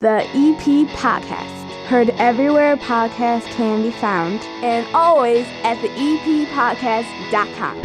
The EP Podcast. Heard everywhere podcasts can be found, and always at theeppodcast.com.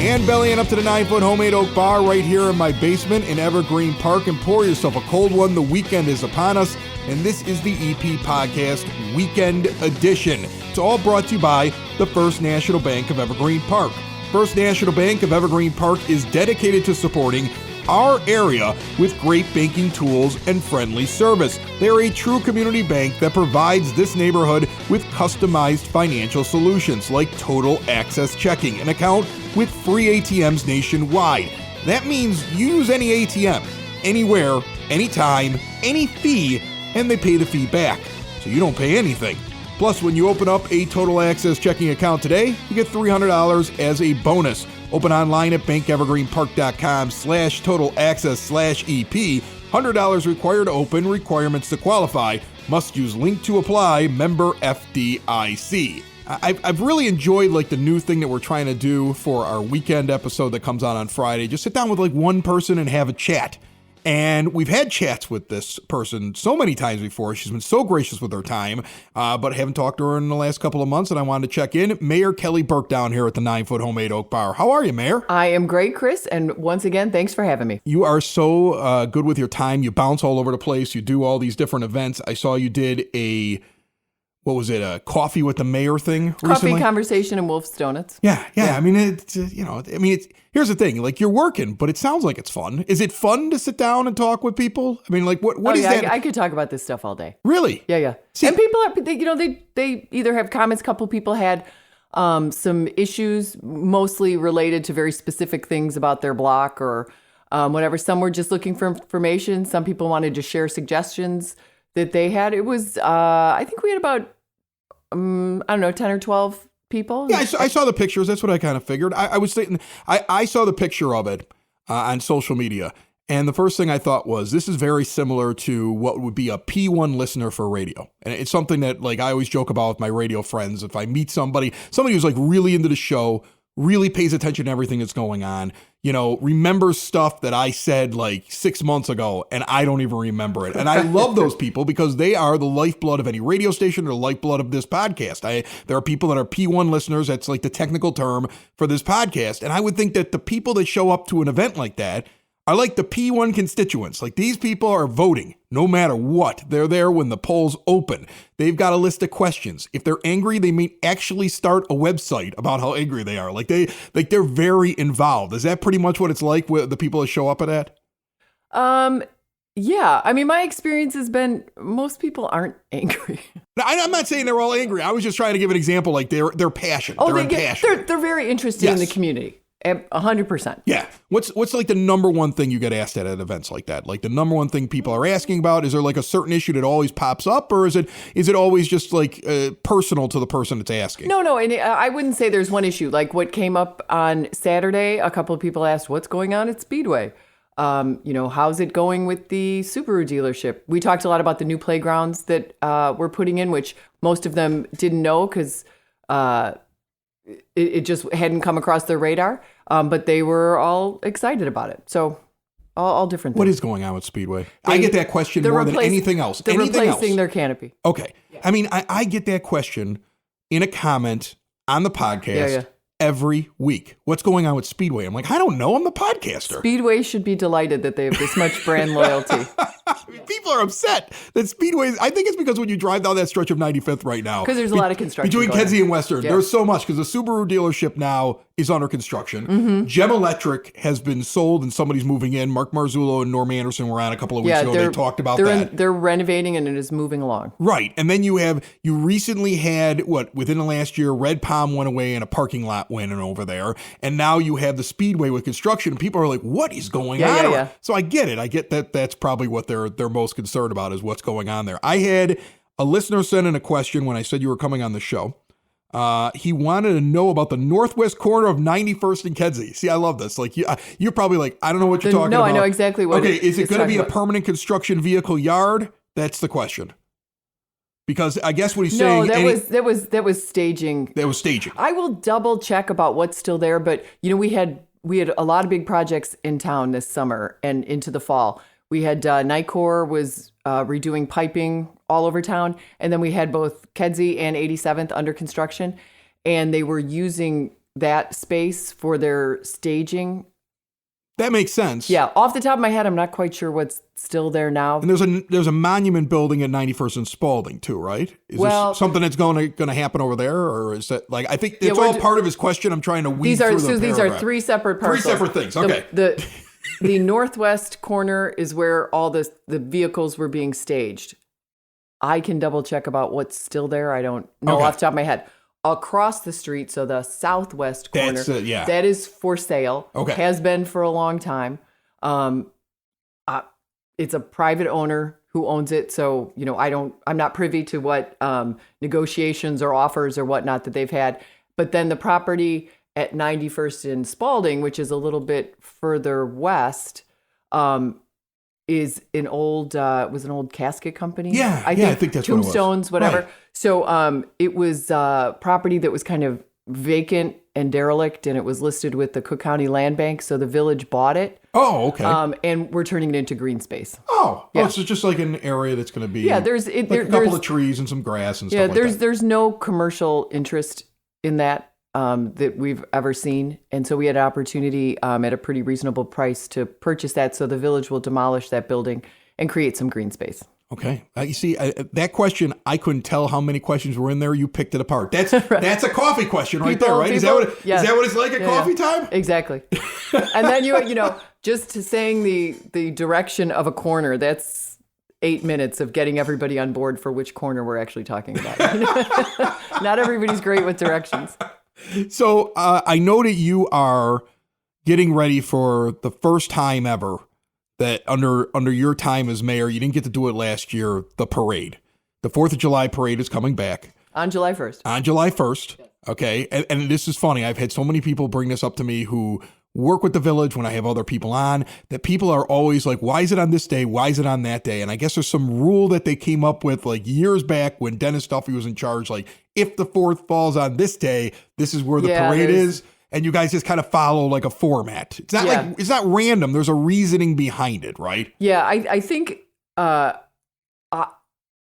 And bellying up to the 9-foot homemade oak bar right here in my basement in Evergreen Park, and pour yourself a cold one. The weekend is upon us, and this is the EP Podcast Weekend Edition. It's all brought to you by the First National Bank of Evergreen Park. First National Bank of Evergreen Park is dedicated to supporting our area with great banking tools and friendly service. They're a true community bank that provides this neighborhood with customized financial solutions like total access checking, an account with free ATMs nationwide. That means use any ATM, anywhere, anytime, any fee, and they pay the fee back, so you don't pay anything. Plus, when you open up a total access checking account today, you get $300 as a bonus. Open online at bankevergreenpark.com/total-access/EP. $100 required to open. Requirements to qualify. Must use link to apply. Member FDIC. I've really enjoyed the new thing that we're trying to do for our weekend episode that comes out on Friday. Just sit down with one person and have a chat. And we've had chats with this person so many times before. She's been so gracious with her time, but I haven't talked to her in the last couple of months, and I wanted to check in. Mayor Kelly Burke down here at the 9-foot homemade oak bar. How are you, Mayor? I am great, Chris, and once again, thanks for having me. You are so good with your time. You bounce all over the place. You do all these different events. I saw you did a coffee with the mayor thing recently? Coffee conversation and Wolf's Donuts. Yeah. I mean, it's here's the thing. You're working, but it sounds like it's fun. Is it fun to sit down and talk with people? I mean, what is that? I could talk about this stuff all day. Really? Yeah. See, and people are, they either have comments. A couple people had some issues, mostly related to very specific things about their block or whatever. Some were just looking for information. Some people wanted to share suggestions that they had. It was, I think we had about 10 or 12 people. Yeah, I saw the pictures. That's what I kind of figured. I was thinking, I saw the picture of it on social media, and the first thing I thought was, this is very similar to what would be a P1 listener for radio. And it's something that I always joke about with my radio friends. If I meet somebody who's really into the show, really pays attention to everything that's going on, remembers stuff that I said 6 months ago, and I don't even remember it. And I love those people because they are the lifeblood of any radio station or the lifeblood of this podcast. There are people that are P1 listeners. That's the technical term for this podcast. And I would think that the people that show up to an event like that are the P1 constituents. These people are voting no matter what. They're there when the polls open. They've got a list of questions. If they're angry, they may actually start a website about how angry they are. They're very involved. Is that pretty much what it's like with the people that show up at that? Yeah. I mean, my experience has been most people aren't angry. Now, I'm not saying they're all angry. I was just trying to give an example. They're passionate. They're very interested in the community. 100%. Yeah. What's the number one thing you get asked at events like that? The number one thing people are asking about? Is there a certain issue that always pops up, or is it always just personal to the person that's asking? No. And I wouldn't say there's one issue. What came up on Saturday, a couple of people asked, what's going on at Speedway? How's it going with the Subaru dealership? We talked a lot about the new playgrounds that we're putting in, which most of them didn't know because it just hadn't come across their radar, but they were all excited about it. So all different things. What is going on with Speedway? I get that question more than anything else. They're replacing their canopy. Okay. Yeah. I mean, I get that question in a comment on the podcast every week. What's going on with Speedway? I'm I don't know. I'm the podcaster. Speedway should be delighted that they have this much brand loyalty. People are upset that Speedway, I think it's because when you drive down that stretch of 95th right now. Because there's a lot of construction. Between Kedzie and Western, there's so much because the Subaru dealership now is under construction. Mm-hmm. Gem Electric has been sold and somebody's moving in. Mark Marzullo and Norm Anderson were on a couple of weeks ago. They talked about that. They're renovating and it is moving along. Right. And then you recently had, within the last year, Red Palm went away and a parking lot went in over there. And now you have the Speedway with construction. And people are what is going on? Yeah. So I get it. I get that that's probably what they're most concerned about is what's going on there. I had a listener send in a question when I said you were coming on the show. He wanted to know about the northwest corner of 91st and Kedzie. See, I love this. You're probably I don't know what you're talking about. No, I know exactly what. Okay, is it going to be a permanent construction vehicle yard? That's the question. Because I guess what he's No, saying... that was staging. That was staging. I will double check about what's still there, but we had a lot of big projects in town this summer and into the fall. We had Nicor was redoing piping all over town, and then we had both Kedzie and 87th under construction, and they were using that space for their staging. That makes sense. Yeah, off the top of my head, I'm not quite sure what's still there now. And there's a monument building at 91st and Spalding too, right? Is this something that's going to happen over there, or is that like I think it's all part of his question? I'm trying to weed through the these are three separate parcels. Three separate things. Okay. The northwest corner is where all the vehicles were being staged. I can double check about what's still there. I don't know off the top of my head. Across the street, so the southwest corner, that is for sale. Okay. Has been for a long time. It's a private owner who owns it, so I'm not privy to what negotiations or offers or whatnot that they've had. But then the property at 91st and Spalding, which is a little bit further west, is an old casket company. Yeah, I think that's Tombstones, what it was. whatever. Right. So it was property that was kind of vacant and derelict, and it was listed with the Cook County Land Bank. So the village bought it. Oh, okay. And we're turning it into green space. Oh, so it's just like an area that's going to be there's a couple of trees and some grass and stuff like that. There's no commercial interest in that that we've ever seen. And so we had an opportunity at a pretty reasonable price to purchase that. So the village will demolish that building and create some green space. Okay. You see, that question, I couldn't tell how many questions were in there. You picked it apart. That's that's a coffee question right there, right? Is that what it's like at coffee time? Exactly. And then, just saying the direction of a corner, that's 8 minutes of getting everybody on board for which corner we're actually talking about. Not everybody's great with directions. So I know that you are getting ready for the first time ever that under your time as mayor, you didn't get to do it last year, the parade. The 4th of July parade is coming back. On July 1st. On July 1st. Okay. And this is funny. I've had so many people bring this up to me who work with the village when I have other people on, that people are always like, why is it on this day? Why is it on that day? And I guess there's some rule that they came up with like years back when Dennis Duffy was in charge. Like, if the 4th falls on this day, this is where the parade is. And you guys just kind of follow like a format. It's not it's not random. There's a reasoning behind it, right? Yeah, I think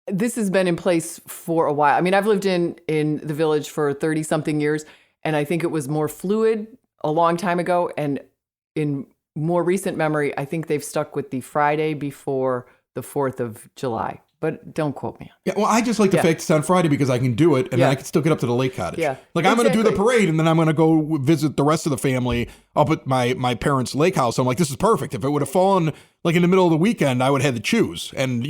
this has been in place for a while. I mean, I've lived in the village for 30 something years, and I think it was more fluid a long time ago. And in more recent memory, I think they've stuck with the Friday before the 4th of July. But don't quote me. Yeah, well, I just like the fact it's on Friday because I can do it, and then I can still get up to the lake cottage. Yeah, like I'm going to do the parade, and then I'm going to go visit the rest of the family up at my parents' lake house. I'm like, this is perfect. If it would have fallen like in the middle of the weekend, I would have had to choose. And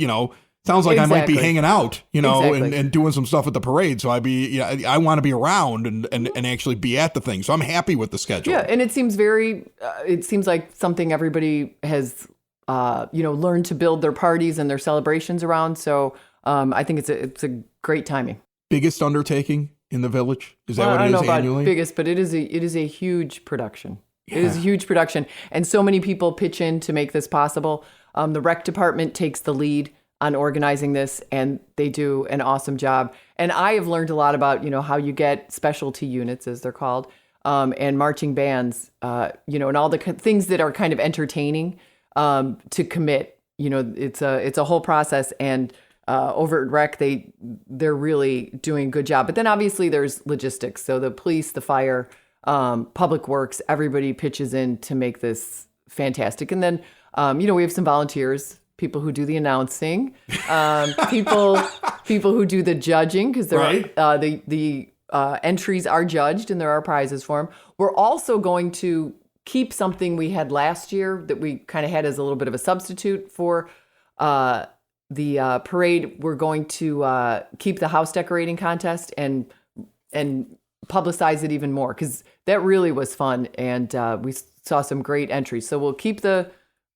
sounds like I might be hanging out, and doing some stuff at the parade. So I want to be around and actually be at the thing. So I'm happy with the schedule. Yeah, and it seems it seems like something everybody has learn to build their parties and their celebrations around. So I think it's a great timing. Biggest undertaking in the village? Is that what it is I don't know annually? About biggest, but it is a huge production. Yeah. It is a huge production. And so many people pitch in to make this possible. The rec department takes the lead on organizing this, and they do an awesome job. And I have learned a lot about, how you get specialty units, as they're called, and marching bands, and all the things that are kind of entertaining. To commit, it's a whole process, and over at Rec, they're really doing a good job. But then obviously there's logistics. So the police, the fire, public works, everybody pitches in to make this fantastic. And then, we have some volunteers, people who do the announcing, people who do the judging, because the entries are judged and there are prizes for them. We're also going to keep something we had last year that we kind of had as a little bit of a substitute for the parade. We're going to keep the house decorating contest and publicize it even more, because that really was fun, and we saw some great entries. So we'll keep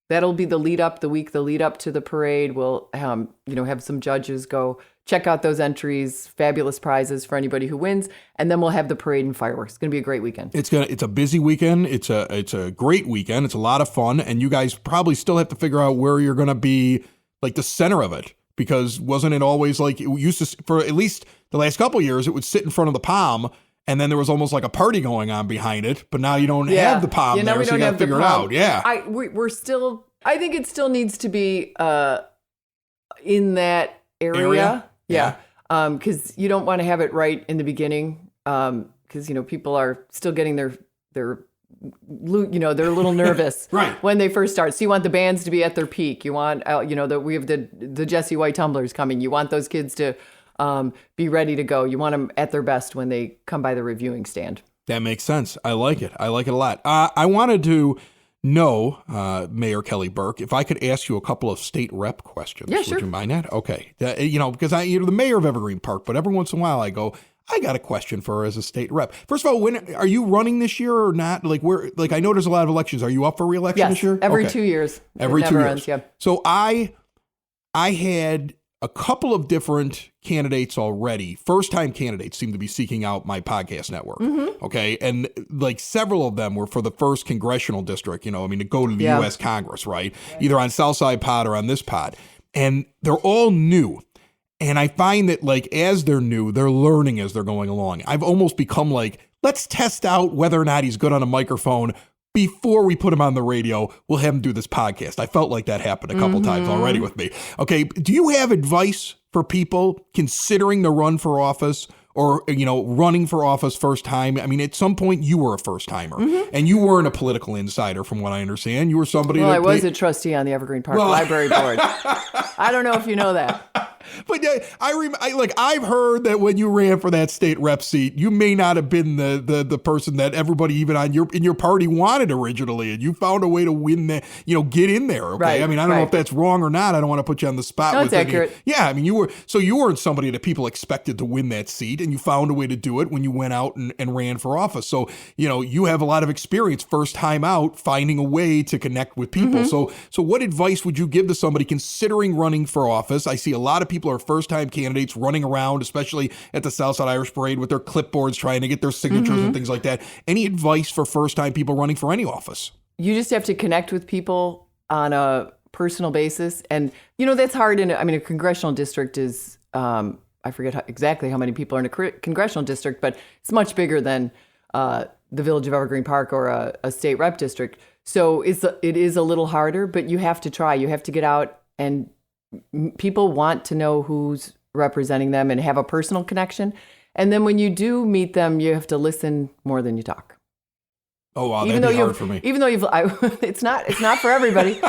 that'll be the lead up to the parade. We'll have some judges go check out those entries, fabulous prizes for anybody who wins, and then we'll have the parade and fireworks. It's going to be a great weekend. It's a busy weekend. It's a great weekend. It's a lot of fun, and you guys probably still have to figure out where you're going to be, like the center of it, Because wasn't it always like it used to, for at least the last couple of years, it would sit in front of the palm and then there was almost like a party going on behind it. But now you don't have the palm there, so you got to figure it out. Yeah. We're still, I think it still needs to be in that area. Yeah. Because you don't want to have it right in the beginning. Because, people are still getting they're a little nervous right. when they first start. So you want the bands to be at their peak. You want, we have the Jesse White tumblers coming. You want those kids to be ready to go. You want them at their best when they come by the reviewing stand. That makes sense. I like it. I like it a lot. I wanted to know, Mayor Kelly Burke, if I could ask you a couple of state rep questions. Yeah, sure. Would you mind that? Okay. Because you're the mayor of Evergreen Park, but every once in a while I go, I got a question for her as a state rep. First of all, when are you running this year or not? I know there's a lot of elections. Are you up for re-election this year? Every 2 years. Every 2 years. Ends, yeah. So I had a couple of different candidates already. First-time candidates seem to be seeking out my podcast network. Mm-hmm. Okay. And several of them were for the first congressional district, to go to the U.S. Congress, right? Either on Southside Pod or on this pod. And they're all new. And I find that as they're new, they're learning as they're going along. I've almost become let's test out whether or not he's good on a microphone before we put him on the radio. We'll have him do this podcast. I felt like that happened a couple times already with me. Okay. Do you have advice for people considering the run for office or, running for office first time? I mean, at some point you were a first timer and you weren't a political insider from what I understand. You were somebody I was a trustee on the Evergreen Park Library Board. I don't know if you know that. But I've heard that when you ran for that state rep seat, you may not have been the person that everybody even in your party wanted originally, and you found a way to win that, get in there. Okay, right, I don't know if that's wrong or not. I don't want to put you on the spot. No, it's accurate. Yeah, you weren't somebody that people expected to win that seat, and you found a way to do it when you went out and ran for office. So you have a lot of experience first time out finding a way to connect with people. So what advice would you give to somebody considering running for office? I see a lot of people are first-time candidates running around, especially at the Southside Irish Parade with their clipboards trying to get their signatures and things like that. Any advice for first-time people running for any office? You just have to connect with people on a personal basis. And, that's hard. A congressional district is, I forget exactly how many people are in a congressional district, but it's much bigger than the Village of Evergreen Park or a state rep district. So it is a little harder, but you have to try. You have to get out, and people want to know who's representing them and have a personal connection. And then when you do meet them, you have to listen more than you talk. Oh, wow, that'd be hard for me. Even though it's not for everybody.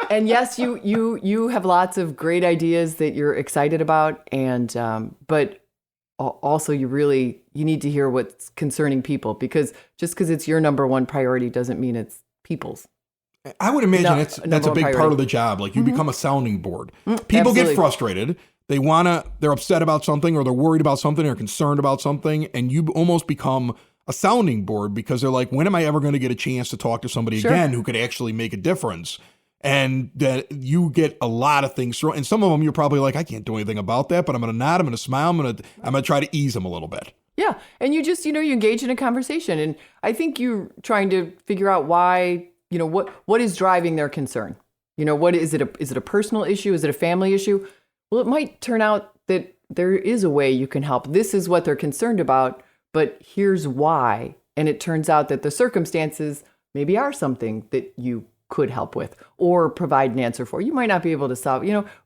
And yes, you have lots of great ideas that you're excited about, and but also you need to hear what's concerning people, because just because it's your number one priority doesn't mean it's people's. I would imagine that's a big part of the job. You become a sounding board. People get frustrated. They're upset about something, or they're worried about something, or concerned about something, and you almost become a sounding board because they're like, when am I ever going to get a chance to talk to somebody again who could actually make a difference? And that you get a lot of things through. And some of them you're probably like, I can't do anything about that, but I'm going to nod, I'm going to smile, I'm going to try to ease them a little bit. Yeah. And you just, you engage in a conversation. And I think you're trying to figure out why, what is driving their concern? What is it? Is it a personal issue? Is it a family issue? Well, it might turn out that there is a way you can help. This is what they're concerned about, but here's why. And it turns out that the circumstances maybe are something that you could help with or provide an answer for. You might not be able to solve,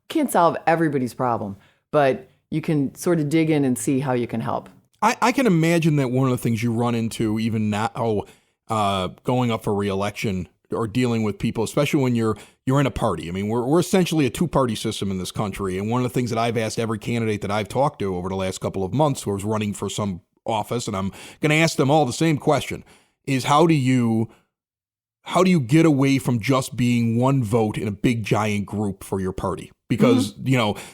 can't solve everybody's problem, but you can sort of dig in and see how you can help. I can imagine that one of the things you run into even now, going up for re-election or dealing with people, especially when you're in a party. We're essentially a two-party system in this country. And one of the things that I've asked every candidate that I've talked to over the last couple of months who was running for some office, and I'm going to ask them all the same question, is how do you get away from just being one vote in a big giant group for your party? Because,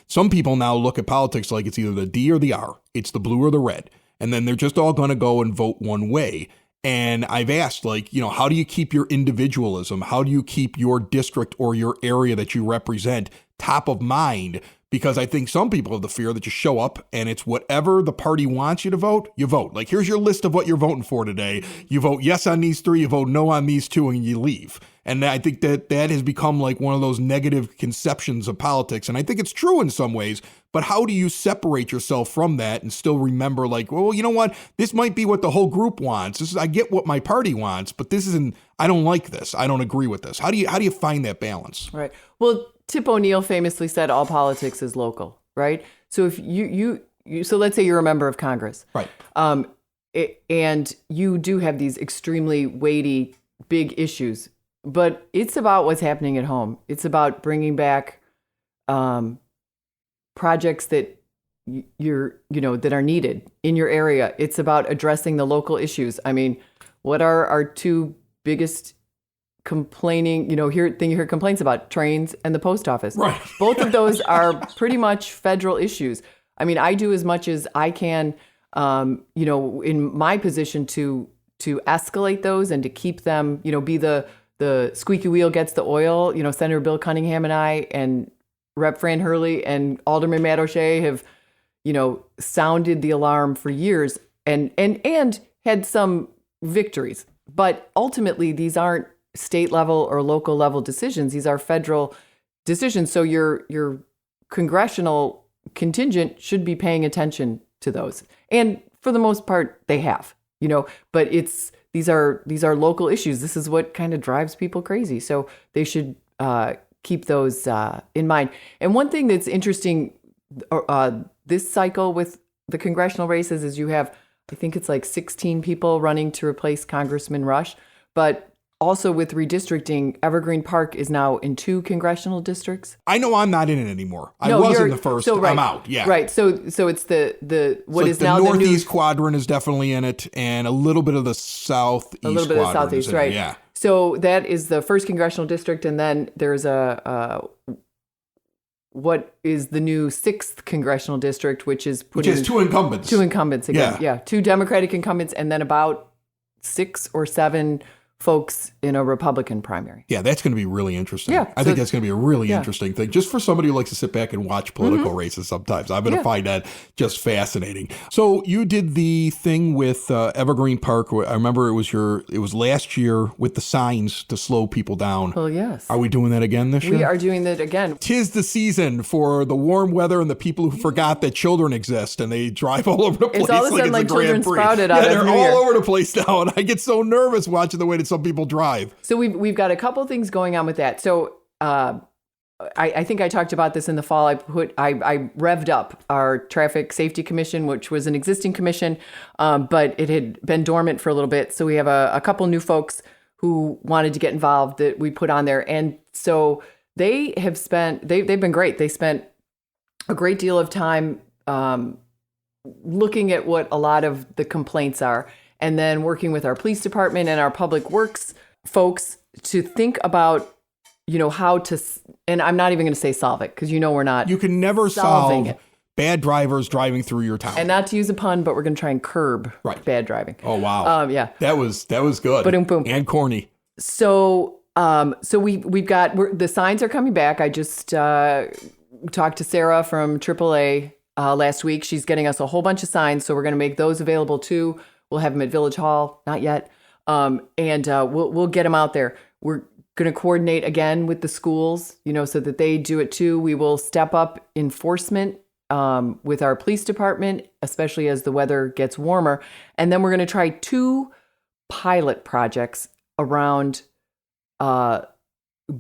some people now look at politics like it's either the D or the R. It's the blue or the red. And then they're just all going to go and vote one way. And I've asked, how do you keep your individualism? How do you keep your district or your area that you represent top of mind? Because I think some people have the fear that you show up and it's whatever the party wants you to vote, you vote. Here's your list of what you're voting for today. You vote yes on these three, you vote no on these two, and you leave. And I think that has become like one of those negative conceptions of politics. And I think it's true in some ways, but how do you separate yourself from that and still remember like, well, you know what? This might be what the whole group wants. I get what my party wants, but I don't like this. I don't agree with this. How do you find that balance? Right. Well, Tip O'Neill famously said all politics is local, right? So if so let's say you're a member of Congress. Right. And you do have these extremely weighty, big issues, but it's about what's happening at home. It's about bringing back projects that that are needed in your area. It's about addressing the local issues. I mean, what are our two biggest complaining, you hear complaints about? Trains and the post office. Right. Both of those are pretty much federal issues. I mean, I do as much as I can, in my position to escalate those and to keep them, be the squeaky wheel gets the oil. Senator Bill Cunningham and I and Rep. Fran Hurley and Alderman Matt O'Shea have, sounded the alarm for years and had some victories. But ultimately, these aren't state level or local level decisions. These are federal decisions. So your congressional contingent should be paying attention to those. And for the most part, they have, but these are local issues. This is what kind of drives people crazy. So they should keep those in mind. And one thing that's interesting this cycle with the congressional races is you have, I think it's like 16 people running to replace Congressman Rush, but also with redistricting, Evergreen Park is now in 2 congressional districts. I know I'm not in it anymore. I was in the first. So, right, I'm out. Yeah. Right. So it's the what is now the the northeast quadrant is definitely in it, and a little bit of the southeast. A little bit of the southeast, right? Yeah. So that is the first congressional district, and then there's what is the new 6th congressional district, which has 2 incumbents. 2 incumbents again. Yeah. 2 Democratic incumbents, and then about 6 or 7 folks in a Republican primary. Yeah, that's going to be really interesting. Yeah, I think that's going to be a really interesting thing, just for somebody who likes to sit back and watch political races sometimes. I'm going to find that just fascinating. So you did the thing with Evergreen Park. I remember it was last year with the signs to slow people down. Well, yes. Are we doing that again this year? We are doing that again. 'Tis the season for the warm weather and the people who forgot that children exist, and they drive all over the place. It's all of a sudden like Children Sprouted out of they're New all Year. over the place now, and I get so nervous watching the way that some people drive. So we've got a couple things going on with that. So I think I talked about this in the fall. I revved up our Traffic Safety Commission, which was an existing commission, but it had been dormant for a little bit. So we have a couple new folks who wanted to get involved that we put on there, and so they've been great. They spent a great deal of time looking at what a lot of the complaints are, and then working with our police department and our public works folks to think about, how to, and I'm not even going to say solve it, because we're not. You can never solve bad drivers driving through your town. And not to use a pun, but we're going to try and curb bad driving. Oh, wow. Yeah. That was good. Boom, boom. And corny. So we've got, the signs are coming back. I just talked to Sarah from AAA last week. She's getting us a whole bunch of signs, so we're going to make those available too. We'll have them at Village Hall, not yet. And we'll get them out there. We're going to coordinate again with the schools, so that they do it too. We will step up enforcement with our police department, especially as the weather gets warmer. And then we're going to try 2 pilot projects around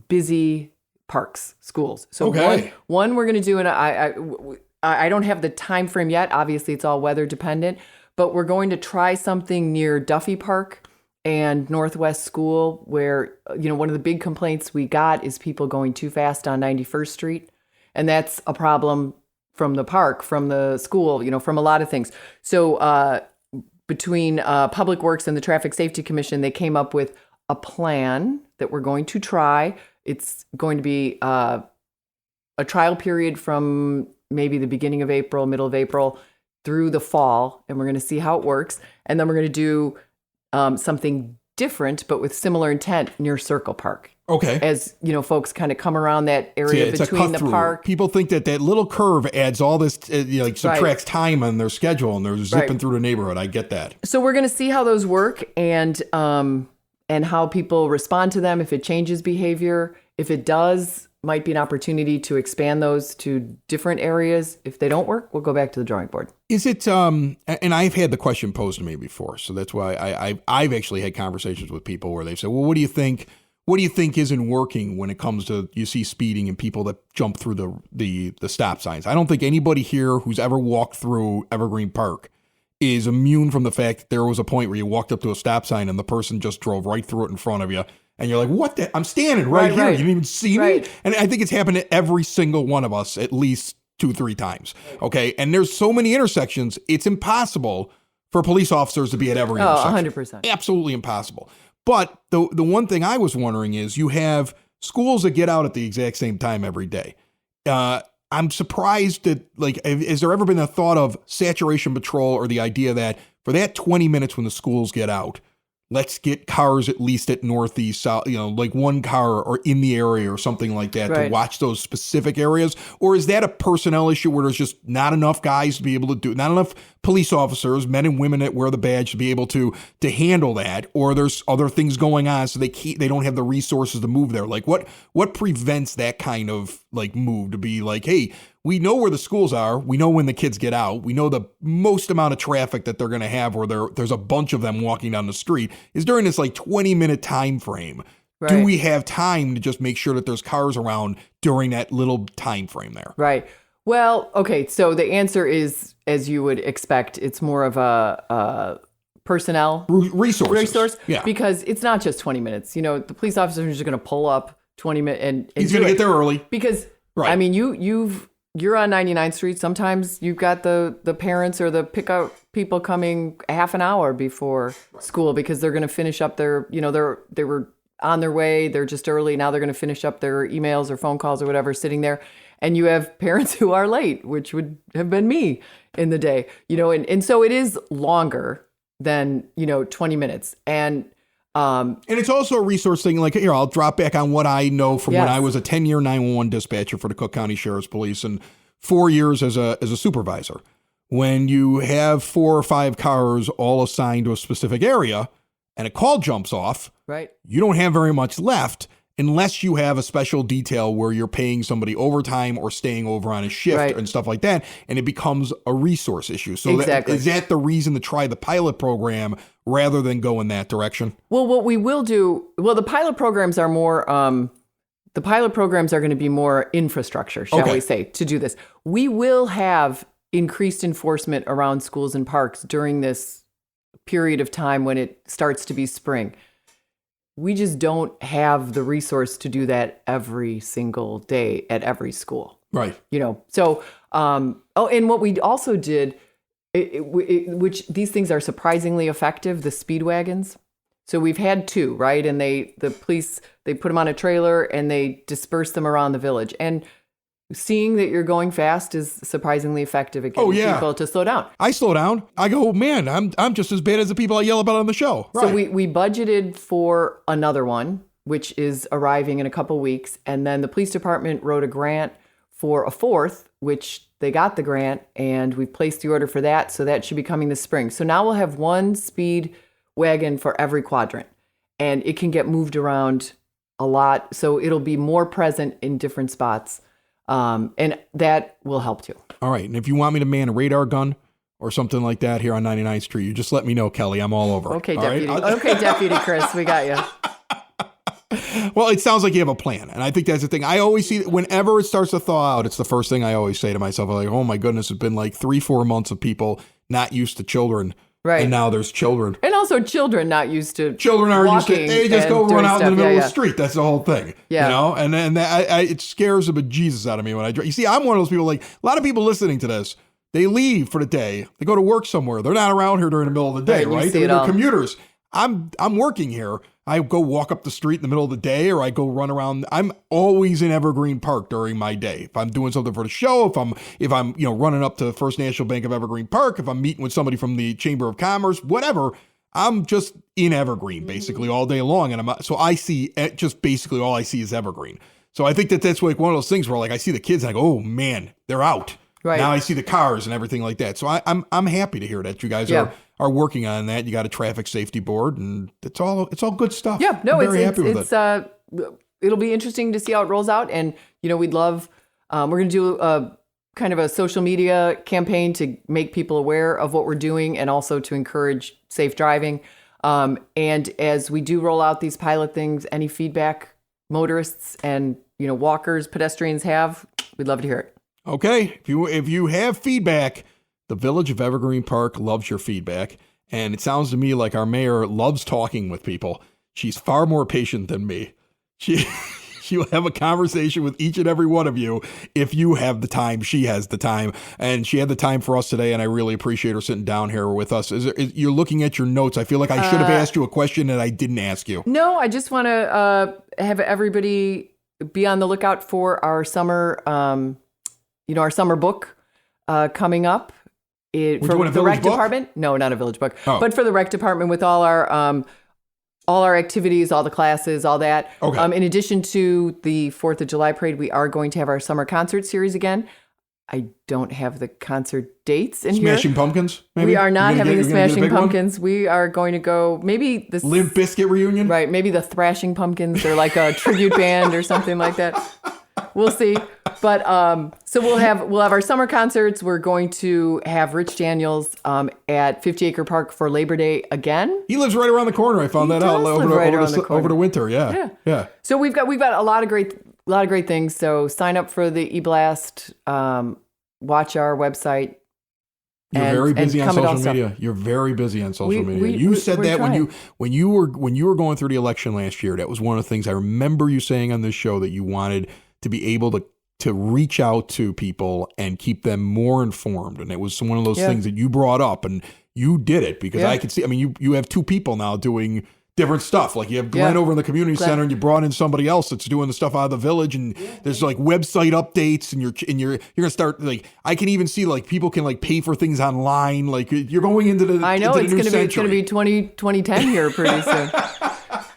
busy parks, schools. So one we're going to do, and I don't have the time frame yet. Obviously, it's all weather dependent. But we're going to try something near Duffy Park and Northwest School, where, one of the big complaints we got is people going too fast on 91st Street. And that's a problem from the park, from the school, from a lot of things. So between Public Works and the Traffic Safety Commission, they came up with a plan that we're going to try. It's going to be a trial period from maybe the beginning of April, middle of April, through the fall, and we're going to see how it works. And then we're going to do something different, but with similar intent near Circle Park. Okay. As, folks kind of come around that area between the park. People think that little curve adds all this, subtracts time on their schedule, and they're zipping through the neighborhood. I get that. So we're going to see how those work. And and how people respond to them, if it changes behavior. If it does, might be an opportunity to expand those to different areas. If they don't work, we'll go back to the drawing board. Is it, and I've had the question posed to me before, so that's why I've actually had conversations with people where they say, well, what do you think isn't working when it comes to, you see speeding and people that jump through the stop signs? I don't think anybody here who's ever walked through Evergreen Park is immune from the fact that there was a point where you walked up to a stop sign and the person just drove right through it in front of you. And you're like, what the? I'm standing right here. Right. You didn't even see me. And I think it's happened to every single one of us at least 2-3 times. Okay. And there's so many intersections, it's impossible for police officers to be at every intersection. 100%. Absolutely impossible. But the one thing I was wondering is you have schools that get out at the exact same time every day. I'm surprised that, like, has there ever been a thought of saturation patrol or the idea that for that 20 minutes when the schools get out, let's get cars at least at northeast, south, like one car or in the area or something like that to watch those specific areas? Or is that a personnel issue where there's just not enough guys to be able to do, not enough police officers, men and women that wear the badge to be able to handle that? Or there's other things going on so they don't have the resources to move there? Like what prevents that kind of like move to be like, hey, we know where the schools are. We know when the kids get out. We know the most amount of traffic that they're going to have where there's a bunch of them walking down the street is during this like 20-minute time frame. Right. Do we have time to just make sure that there's cars around during that little time frame there? Right. Well, okay. So the answer is, as you would expect, it's more of a personnel resource. Yeah. Because it's not just 20 minutes. The police officer is just going to pull up 20 minutes and he's going to get there early. Because, I mean, you're on 99th Street. Sometimes you've got the parents or the pickup people coming half an hour before school because they're going to finish up their, they were on their way. They're just early. Now they're going to finish up their emails or phone calls or whatever sitting there. And you have parents who are late, which would have been me in the day, and so it is longer than, 20 minutes. And it's also a resource thing. Like, here, I'll drop back on what I know from when I was a 10-year 911 dispatcher for the Cook County Sheriff's Police and 4 years as a supervisor. When you have 4 or 5 cars all assigned to a specific area and a call jumps off, right, you don't have very much left unless you have a special detail where you're paying somebody overtime or staying over on a shift and stuff like that, and it becomes a resource issue. So is that the reason to try the pilot program rather than go in that direction? Well, what we will do, the pilot programs are more, going to be more infrastructure, shall we say, to do this. We will have increased enforcement around schools and parks during this period of time when it starts to be spring. We just don't have the resource to do that every single day at every school. Right. So, and what we also did, which these things are surprisingly effective, the speed wagons. So we've had 2, right? And the police, they put them on a trailer and they disperse them around the village. And seeing that you're going fast is surprisingly effective at getting people to slow down. I slow down. I go, man, I'm just as bad as the people I yell about on the show. Right. So we budgeted for another one, which is arriving in a couple weeks. And then the police department wrote a grant for a 4th, which they got the grant, and we've placed the order for that. So that should be coming this spring. So now we'll have 1 speed wagon for every quadrant, and it can get moved around a lot. So it'll be more present in different spots. And that will help too. All right. And if you want me to man a radar gun or something like that here on 99th Street, you just let me know, Kelly. I'm all over. Okay, all Deputy. Right? Okay, Deputy Chris, we got you. Well, it sounds like you have a plan. And I think that's the thing. I always see that whenever it starts to thaw out, it's the first thing I always say to myself. I'm like, oh my goodness, it's been like 3-4 months of people not used to children. Right. And now there's children. And also children not used to Children are used to, they just go run out in the middle of the street. That's the whole thing. Yeah. And then it scares the bejesus out of me when I drive. You see, I'm one of those people, like a lot of people listening to this, they leave for the day. They go to work somewhere. They're not around here during the middle of the day, right? They're commuters. I'm working here. I go walk up the street in the middle of the day, or I go run around. I'm always in Evergreen Park during my day. If I'm doing something for the show, if I'm running up to First National Bank of Evergreen Park, if I'm meeting with somebody from the Chamber of Commerce, whatever, I'm just in Evergreen basically all day long. And so I see just basically all I see is Evergreen. So I think that's like one of those things where like I see the kids and I go, oh man, they're out. Right. Now I see the cars and everything like that. So I'm happy to hear that you guys are working on that. You got a traffic safety board, and it's all good stuff. Yeah, no, I'm very happy with it. It'll be interesting to see how it rolls out, and we'd love. We're going to do a kind of a social media campaign to make people aware of what we're doing, and also to encourage safe driving. And as we do roll out these pilot things, any feedback motorists and walkers, pedestrians have, we'd love to hear it. Okay, if you have feedback, the Village of Evergreen Park loves your feedback, and it sounds to me like our mayor loves talking with people. She's far more patient than me. She'll have a conversation with each and every one of you if you have the time. She has the time, and she had the time for us today, and I really appreciate her sitting down here with us. You're looking at your notes. I feel like I should have asked you a question that I didn't ask you. No, I just want to have everybody be on the lookout for our summer, our summer book coming up. For the rec department. No, not a village book, but for the rec department with all our activities, all the classes, all that. Okay. In addition to the 4th of July parade, we are going to have our summer concert series again. I don't have the concert dates in here. Smashing Pumpkins, maybe? We are not having the Smashing Pumpkins. We are going to go maybe the Limp Bizkit reunion? Right, maybe the Thrashing Pumpkins. They're like a tribute band or something like that. We'll see. But so we'll have our summer concerts. We're going to have Rich Daniels at 50 Acre Park for Labor Day again. He lives right around the corner. I found that out over the winter. Yeah. So we've got a lot of great things. So sign up for the e-blast. Watch our website. You're very busy on social media. You're very busy on social media. You said that when you were going through the election last year. That was one of the things I remember you saying on this show, that you wanted to be able to reach out to people and keep them more informed. And it was one of those things that you brought up, and you did it because I could see, I mean, you have two people now doing different stuff. Like you have Glenn over in the community center, and you brought in somebody else that's doing the stuff out of the village, and there's like website updates, and you're going to start, like, I can even see like people can like pay for things online. Like you're going into the I know into it's going to be 2010 here pretty soon.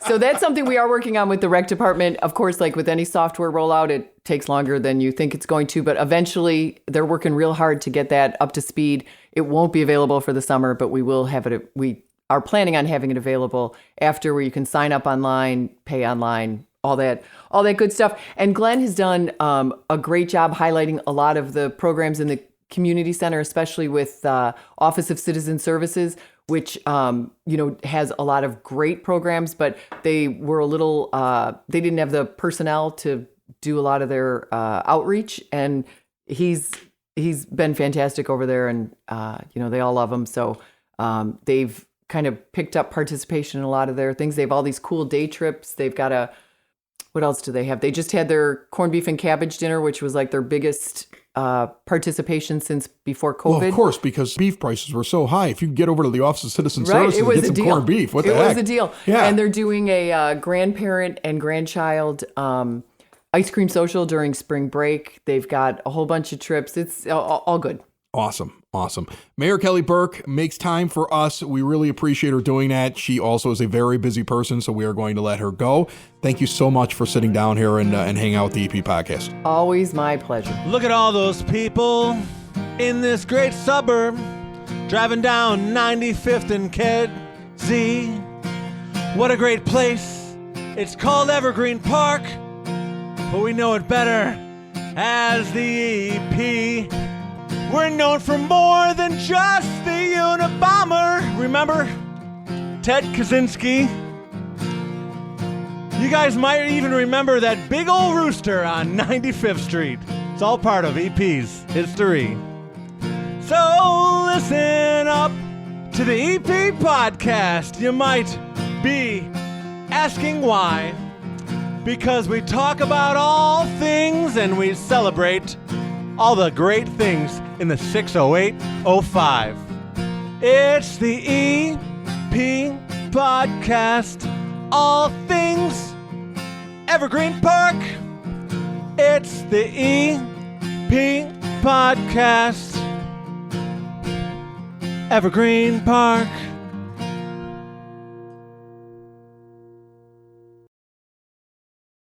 So that's something we are working on with the rec department. Of course, like with any software rollout, it takes longer than you think it's going to, but eventually they're working real hard to get that up to speed. It won't be available for the summer, but we will have it. We are planning on having it available after, where you can sign up online, pay online, all that good stuff. And Glenn has done a great job highlighting a lot of the programs in the community center, especially with Office of Citizen Services, which has a lot of great programs, but they were a little they didn't have the personnel to do a lot of their outreach, and he's been fantastic over there, and they all love him. So they've kind of picked up participation in a lot of their things. They have all these cool day trips. They've got what else do they have? They just had their corned beef and cabbage dinner, which was like their biggest participation since before COVID. Well, of course, because beef prices were so high. If you could get over to the Office of Citizen Services and get some corned beef, what the heck? It was a deal. Yeah. And they're doing a grandparent and grandchild ice cream social during spring break. They've got a whole bunch of trips. It's all good. Awesome. Mayor Kelly Burke makes time for us. We really appreciate her doing that. She also is a very busy person, so we are going to let her go. Thank you so much for sitting down here and hanging out with the EP podcast. Always my pleasure. Look at all those people in this great suburb driving down 95th and Kedzie. What a great place. It's called Evergreen Park, but we know it better as the EP. We're known for more than just the Unabomber. Remember Ted Kaczynski? You guys might even remember that big old rooster on 95th Street. It's all part of EP's history. So listen up to the EP podcast. You might be asking why. Because we talk about all things and we celebrate all the great things in the 60805. It's the EP podcast. All things Evergreen Park. It's the EP podcast. Evergreen Park.